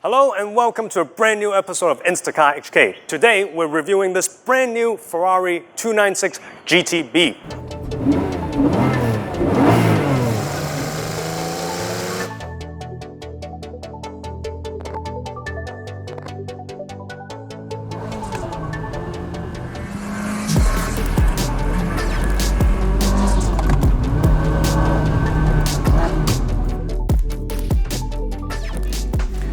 Hello and welcome to a brand new episode of Instacarhk HK. Today we're reviewing this brand new Ferrari 296 GTB.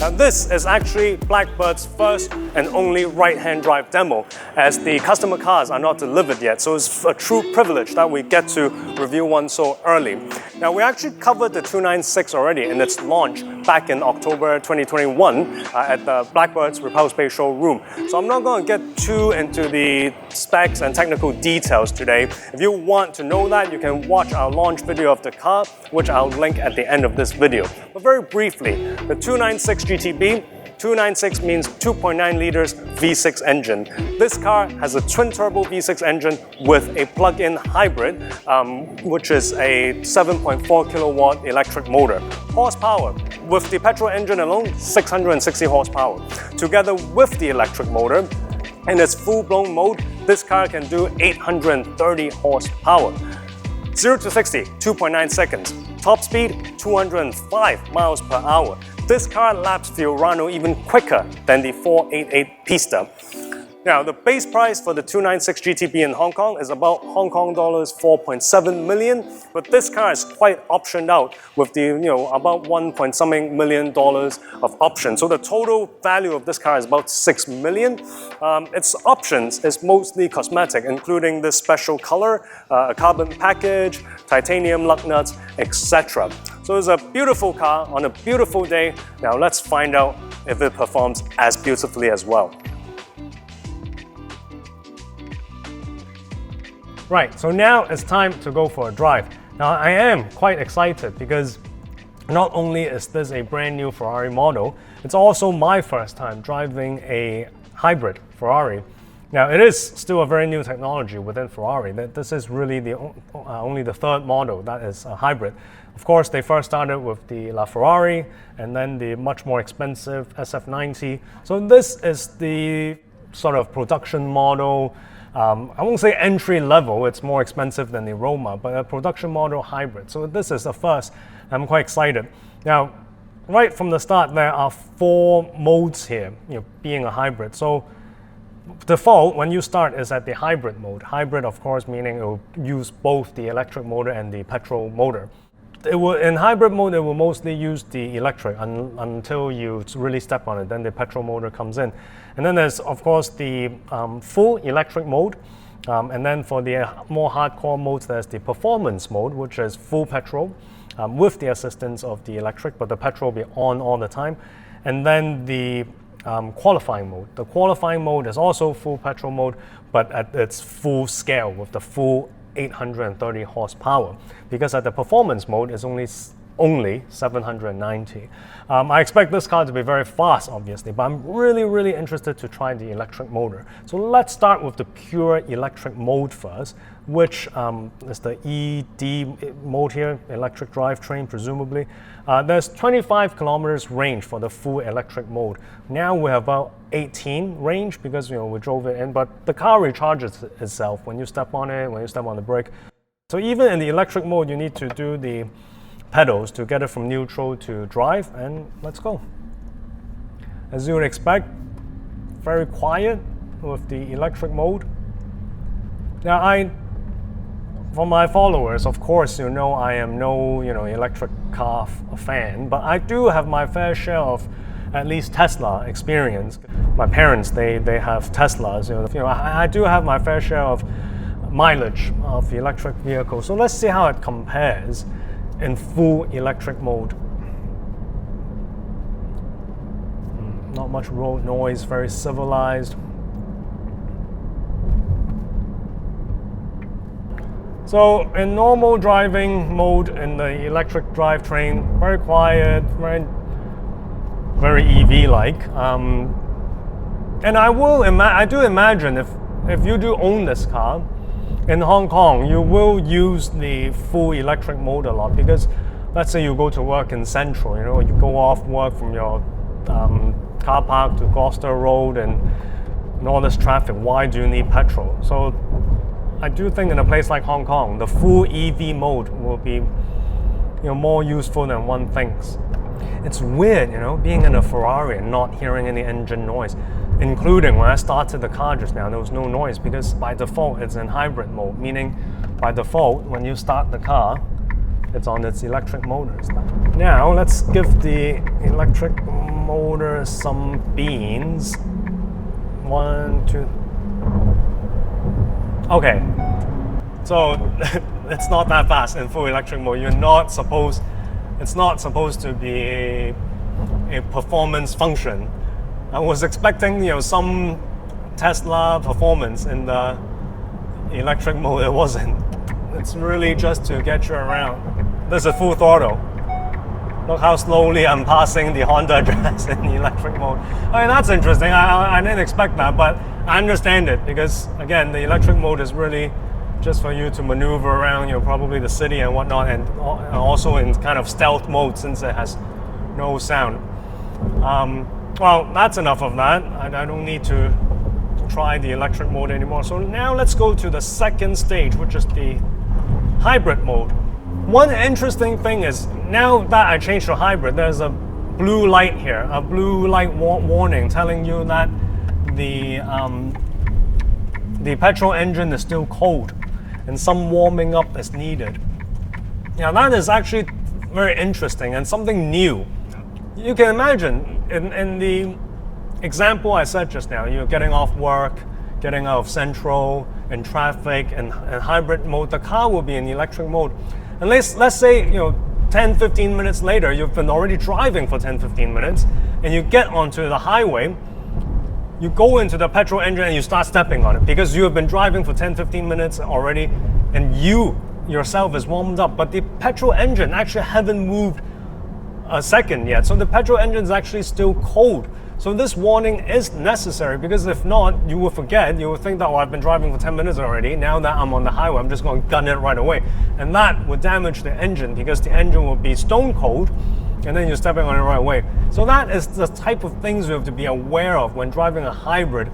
Now this is actually Blackbird's first and only right-hand drive demo, as the customer cars are not delivered yet, so it's a true privilege that we get to review one so early. Now we actually covered the 296 already in its launch back in October 2021 at the Blackbird's Repulse Bay showroom. So I'm not going to get too into the specs and technical details today. If you want to know that, you can watch our launch video of the car, which I'll link at the end of this video. But very briefly, the 296 GTB, 296 means 2.9 liters V6 engine. This car has a twin-turbo V6 engine with a plug-in hybrid, which is a 7.4 kilowatt electric motor. Horsepower, with the petrol engine alone, 660 horsepower. Together with the electric motor, in its full-blown mode, this car can do 830 horsepower. 0 to 60, 2.9 seconds. Top speed, 205 miles per hour. This car laps Fiorano even quicker than the 488 Pista. Now, the base price for the 296 GTB in Hong Kong is about Hong Kong dollars 4.7 million, but this car is quite optioned out with the, about 1 million dollars of options. So the total value of this car is about 6 million. Its options is mostly cosmetic, including this special color, a carbon package, titanium lug nuts, etc. So it's a beautiful car on a beautiful day. Now let's find out if it performs as beautifully as well. Right, so now it's time to go for a drive. Now I am quite excited because not only is this a brand new Ferrari model, it's also my first time driving a hybrid Ferrari. Now it is still a very new technology within Ferrari. This is really only the third model that is a hybrid. Of course, they first started with the LaFerrari and then the much more expensive SF90. So this is the sort of production model. I won't say entry level, it's more expensive than the Roma, but a production model hybrid. So this is the first. I'm quite excited. Now, right from the start, there are 4 modes here, being a hybrid. So default, when you start, is at the hybrid mode. Hybrid, of course, meaning it will use both the electric motor and the petrol motor. In hybrid mode, it will mostly use the electric until you really step on it, then the petrol motor comes in. And then there's, of course, the full electric mode. And then for the more hardcore modes, there's the performance mode, which is full petrol with the assistance of the electric, but the petrol will be on all the time. And then the qualifying mode. The qualifying mode is also full petrol mode, but at its full scale with the full 830 horsepower, because at the performance mode it's only 790. I expect this car to be very fast, obviously, but I'm really interested to try the electric motor. So let's start with the pure electric mode first, which is the ED mode here, electric drivetrain, presumably. There's 25 kilometers range for the full electric mode. Now we have about 18 range because we drove it in, but the car recharges itself when you step on it, when you step on the brake. So even in the electric mode, you need to do the pedals to get it from neutral to drive, and let's go. As you would expect, very quiet with the electric mode. Now for my followers, of course, I am no electric car fan, but I do have my fair share of at least Tesla experience. My parents, they have Teslas. I do have my fair share of mileage of the electric vehicle. So let's see how it compares in full electric mode. Not much road noise, very civilized. So in normal driving mode in the electric drivetrain, very quiet, very EV-like. And I do imagine if you do own this car, in Hong Kong, you will use the full electric mode a lot because let's say you go to work in Central, you go off work from your car park to Gloucester Road and all this traffic, why do you need petrol? So I do think in a place like Hong Kong, the full EV mode will be more useful than one thinks. It's weird, being in a Ferrari and not hearing any engine noise, including when I started the car just now, there was no noise because by default it's in hybrid mode, meaning by default when you start the car, it's on its electric motors. Now let's give the electric motor some beans. 1, 2. Okay, so it's not that fast in full electric mode. It's not supposed to be a performance function. I was expecting, some Tesla performance in the electric mode. It wasn't. It's really just to get you around. This is full throttle. Look how slowly I'm passing the Honda Jazz in the electric mode. I mean, that's interesting. I didn't expect that, but I understand it because, again, the electric mode is really just for you to maneuver around, probably the city and whatnot, and also in kind of stealth mode since it has no sound. Well, that's enough of that. I don't need to try the electric mode anymore. So now let's go to the second stage, which is the hybrid mode. One interesting thing is, now that I changed to hybrid, there's a blue light here, a blue light warning telling you that the petrol engine is still cold and some warming up is needed. Now that is actually very interesting and something new. You can imagine in the example I said just now, you're getting off work, getting out of Central in traffic and hybrid mode, the car will be in electric mode. And let's say 10-15 minutes later, you've been already driving for 10-15 minutes and you get onto the highway, you go into the petrol engine and you start stepping on it because you have been driving for 10-15 minutes already and you yourself is warmed up, but the petrol engine actually haven't moved a second yet. So the petrol engine is actually still cold. So this warning is necessary because if not, you will forget. You will think that, I've been driving for 10 minutes already. Now that I'm on the highway, I'm just going to gun it right away. And that would damage the engine because the engine will be stone cold and then you're stepping on it right away. So that is the type of things you have to be aware of when driving a hybrid,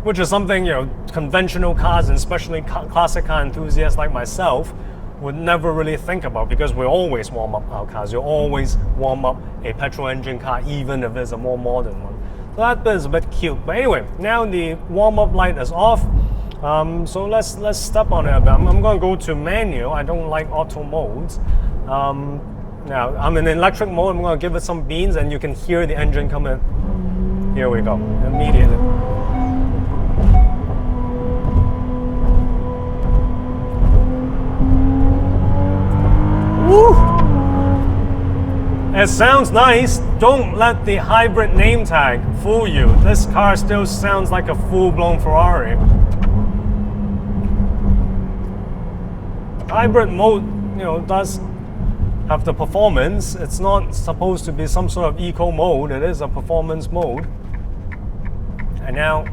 which is something, conventional cars and especially classic car enthusiasts like myself would never really think about because we always warm up our cars. You always warm up a petrol engine car even if it's a more modern one. So that bit is a bit cute. But anyway, now the warm-up light is off. So let's step on it a bit. I'm going to go to manual. I don't like auto modes. Now I'm in electric mode. I'm going to give it some beans and you can hear the engine come in. Here we go. Immediately. Woo! It sounds nice. Don't let the hybrid name tag fool you. This car still sounds like a full-blown Ferrari. Hybrid mode, does have the performance. It's not supposed to be some sort of eco mode. It is a performance mode. And now,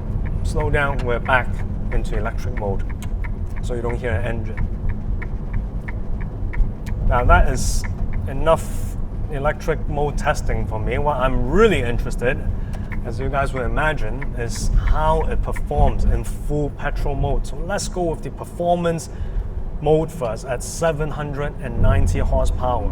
slow down, we're back into electric mode. So you don't hear an engine. Now that is enough electric mode testing for me. What I'm really interested, as you guys would imagine, is how it performs in full petrol mode. So let's go with the performance mode first at 790 horsepower.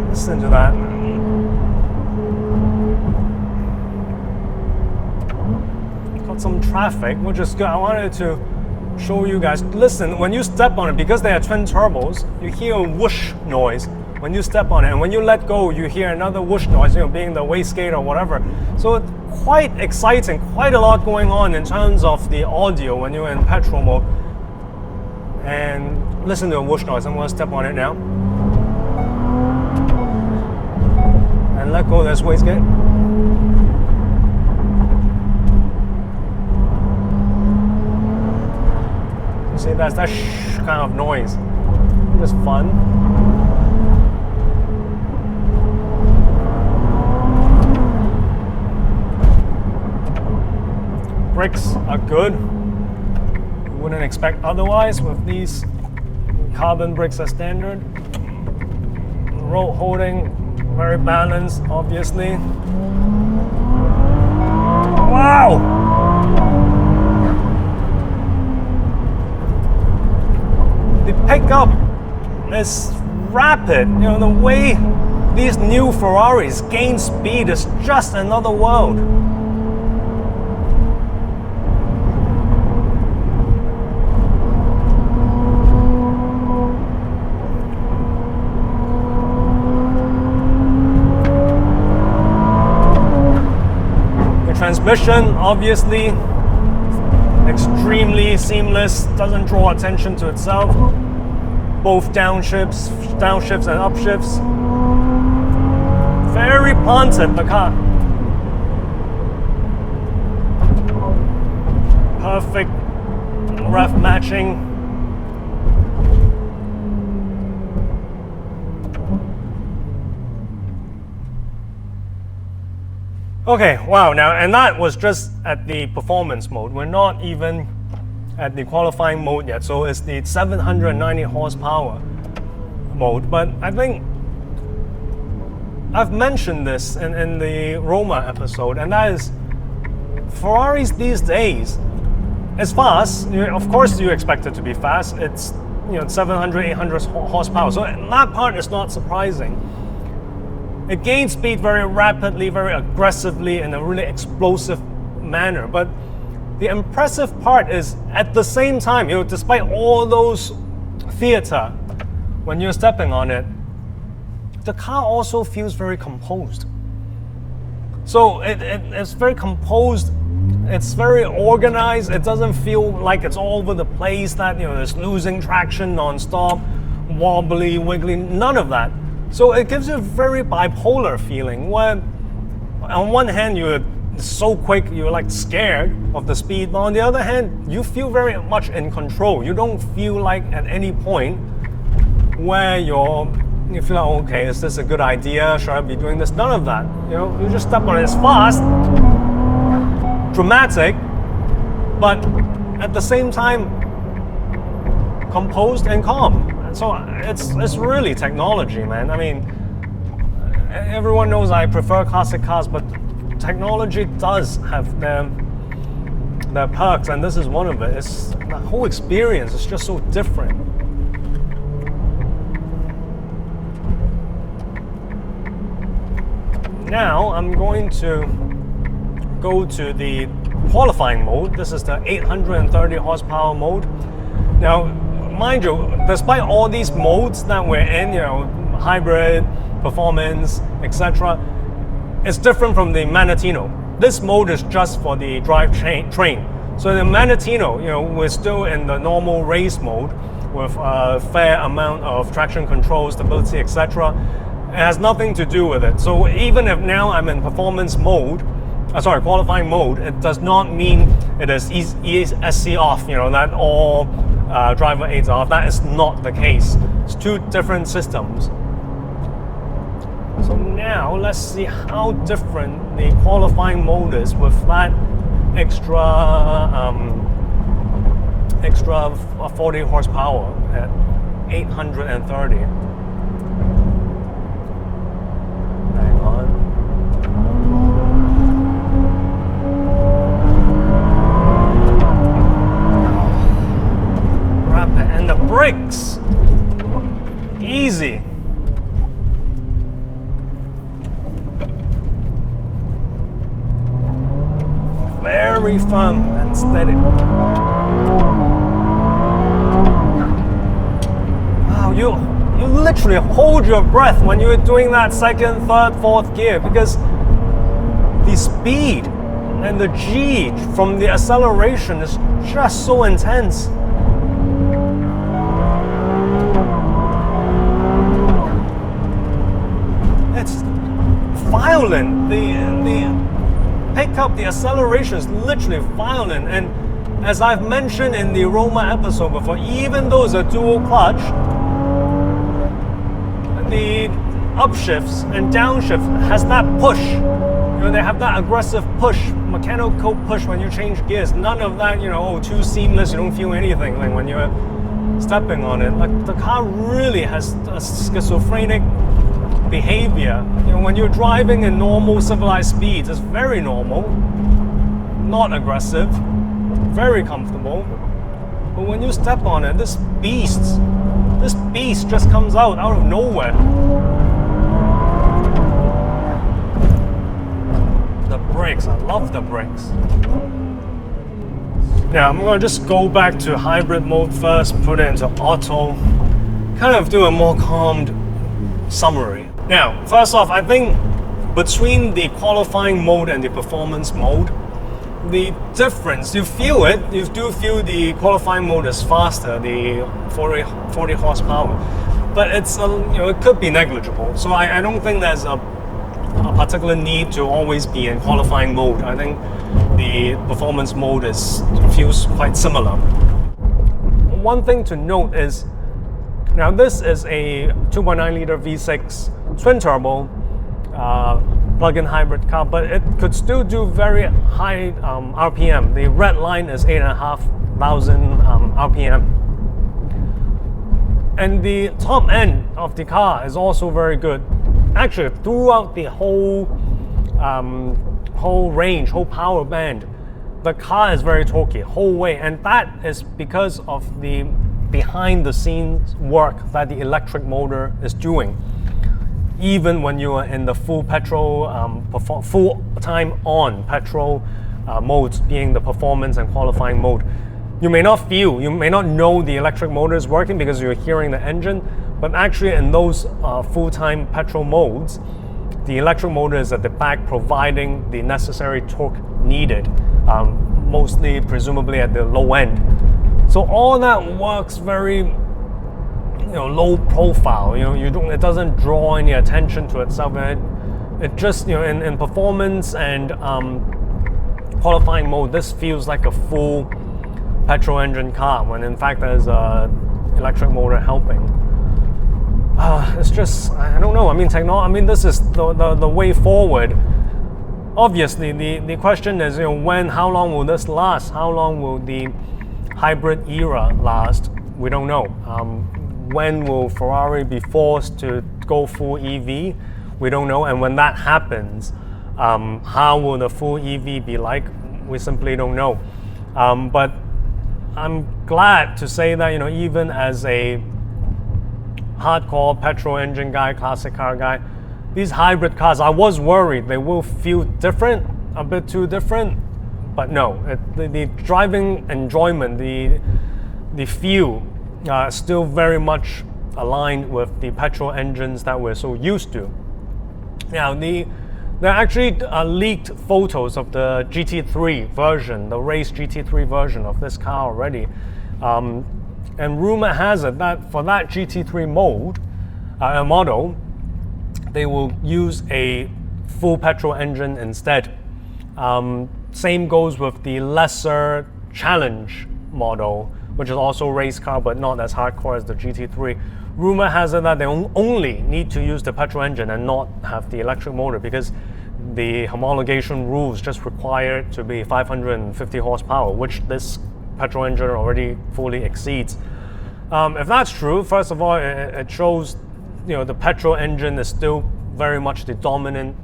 Listen to that. Got some traffic, which is good. I wanted to show you guys. Listen, when you step on it, because they are twin turbos, you hear a whoosh noise when you step on it, and when you let go, you hear another whoosh noise, being the wastegate or whatever. So it's quite exciting, quite a lot going on in terms of the audio when you're in petrol mode. And listen to a whoosh noise. I'm going to step on it now. And let go of this wastegate. See, that's that kind of noise. Just fun. brakes are good. You wouldn't expect otherwise with these carbon brakes as standard. Road holding, very balanced, obviously. Wow! The pickup is rapid. You know, the way these new Ferraris gain speed is just another world. Transmission, obviously, extremely seamless, doesn't draw attention to itself. Both downshifts and upshifts. Very planted, the car. Perfect ref matching. Okay, wow, now, and that was just at the performance mode. We're not even at the qualifying mode yet, so it's the 790 horsepower mode. But I think I've mentioned this in the Roma episode, and that is Ferraris these days, it's fast. Of course you expect it to be fast. It's 700, 800 horsepower, so that part is not surprising. It gains speed very rapidly, very aggressively, in a really explosive manner. But the impressive part is, at the same time, despite all those theater, when you're stepping on it, the car also feels very composed. So it's very composed. It's very organized. It doesn't feel like it's all over the place, that it's losing traction non-stop, wobbly, wiggly, none of that. So it gives you a very bipolar feeling where on one hand you're so quick, you're like scared of the speed, but on the other hand you feel very much in control. You don't feel like at any point where you feel like, okay, is this a good idea? Should I be doing this? None of that. You just step on it. It's fast, dramatic, but at the same time composed and calm. So it's really technology, man. I mean, everyone knows I prefer classic cars, but technology does have their perks, and this is one of it. It's the whole experience is just so different. Now I'm going to go to the qualifying mode. This is the 830 horsepower mode. Now, mind you, despite all these modes that we're in, hybrid, performance, etc., it's different from the Manettino. This mode is just for the drivetrain. So the Manettino, we're still in the normal race mode with a fair amount of traction control, stability, etc. It has nothing to do with it. So even if now I'm in performance mode, qualifying mode, it does not mean it is ESC off, that all driver aids off. That is not the case. It's two different systems. So now let's see how different the qualifying mode is with that extra 40 horsepower at 830. Hang on. And the brakes, easy. Very firm and steady. Wow, you literally hold your breath when you're doing that second, third, fourth gear, because the speed and the G from the acceleration is just so intense. It's violent. The pickup, the acceleration is literally violent. And as I've mentioned in the Roma episode before, even though it's a dual clutch, the upshifts and downshifts has that push they have that aggressive push, mechanical push when you change gears. None of that, too seamless, you don't feel anything like when you're stepping on it. Like the car really has a schizophrenic behavior. When you're driving in normal civilized speeds, it's very normal, not aggressive, very comfortable. But when you step on it, this beast just comes out of nowhere. The brakes, I love the brakes. Now I'm gonna just go back to hybrid mode first, put it into auto, kind of do a more calmed summary. Now, first off, I think between the qualifying mode and the performance mode, the difference, you feel it, you do feel the qualifying mode is faster, the 40 horsepower, but it's, it could be negligible. So I don't think there's a particular need to always be in qualifying mode. I think the performance mode feels quite similar. One thing to note is, now this is a 2.9 liter V6 twin turbo plug-in hybrid car, but it could still do very high RPM. The red line is 8,500 RPM. And the top end of the car is also very good. Actually, throughout the whole range, whole power band, the car is very torquey whole way, and that is because of the behind-the-scenes work that the electric motor is doing. Even when you are in the full petrol, full time on petrol modes, being the performance and qualifying mode, you may not know the electric motor is working because you're hearing the engine, but actually in those full-time petrol modes, the electric motor is at the back providing the necessary torque needed, mostly presumably at the low end. So all that works very low profile. It doesn't draw any attention to itself. It just in performance and qualifying mode, this feels like a full petrol engine car when in fact there's a electric motor helping. It's just, I don't know. This is the way forward. Obviously, the question is, how long will this last? How long will the hybrid era last? We don't know. When will Ferrari be forced to go full EV? We don't know. And when that happens, how will the full EV be like? We simply don't know. But I'm glad to say that, even as a hardcore petrol engine guy, classic car guy, these hybrid cars, I was worried they will feel different, a bit too different, but no, the driving enjoyment, the feel, still very much aligned with the petrol engines that we're so used to. Now, there are actually leaked photos of the GT3 version, the race GT3 version of this car already. And rumor has it that for that GT3 model, they will use a full petrol engine instead. Same goes with the lesser Challenge model, which is also a race car but not as hardcore as the GT3. Rumor has it that they only need to use the petrol engine and not have the electric motor because the homologation rules just require it to be 550 horsepower, which this petrol engine already fully exceeds. If that's true, first of all, it shows the petrol engine is still very much the dominant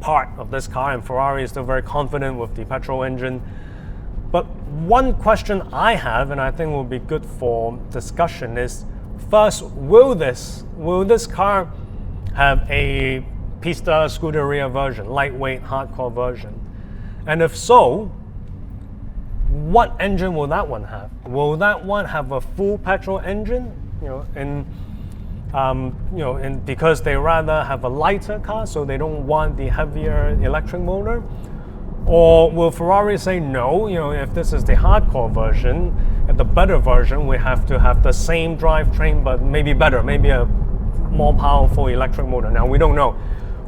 part of this car, and Ferrari is still very confident with the petrol engine. But one question I have, and I think will be good for discussion, is first, will this car have a Pista Scuderia version, lightweight, hardcore version? And if so, what engine will that one have? Will that one have a full petrol engine? Because they rather have a lighter car, so they don't want the heavier electric motor? Or will Ferrari say no, if this is the hardcore version, at the better version, we have to have the same drivetrain, but maybe better, maybe a more powerful electric motor? Now, we don't know.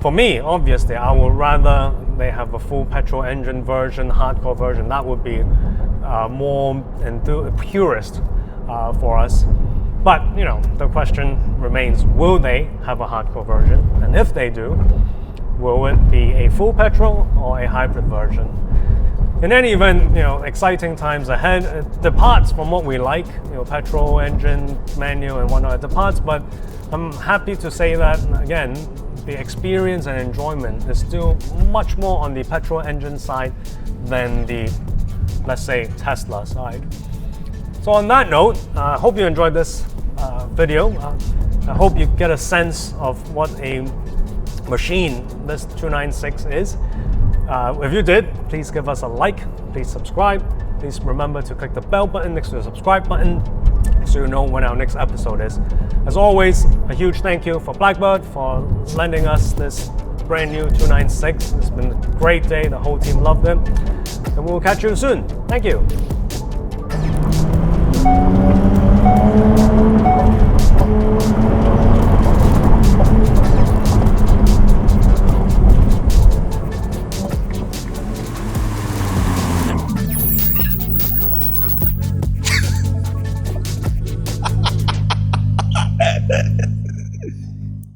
For me, obviously, I would rather they have a full petrol engine version, hardcore version. That would be more purist for us. But, the question remains, will they have a hardcore version? And if they do, will it be a full petrol or a hybrid version? In any event, exciting times ahead. It departs from what we like, petrol engine, manual and whatnot, it departs, but I'm happy to say that, again, the experience and enjoyment is still much more on the petrol engine side than the, let's say, Tesla side. So on that note, I hope you enjoyed this video. I hope you get a sense of what a machine this 296 is. If you did, please give us a like, please subscribe, please remember to click the bell button next to the subscribe button so you know when our next episode is. As always, a huge thank you for Blackbird for lending us this brand new 296. It's been a great day, the whole team loved it, and we'll catch you soon. Thank you.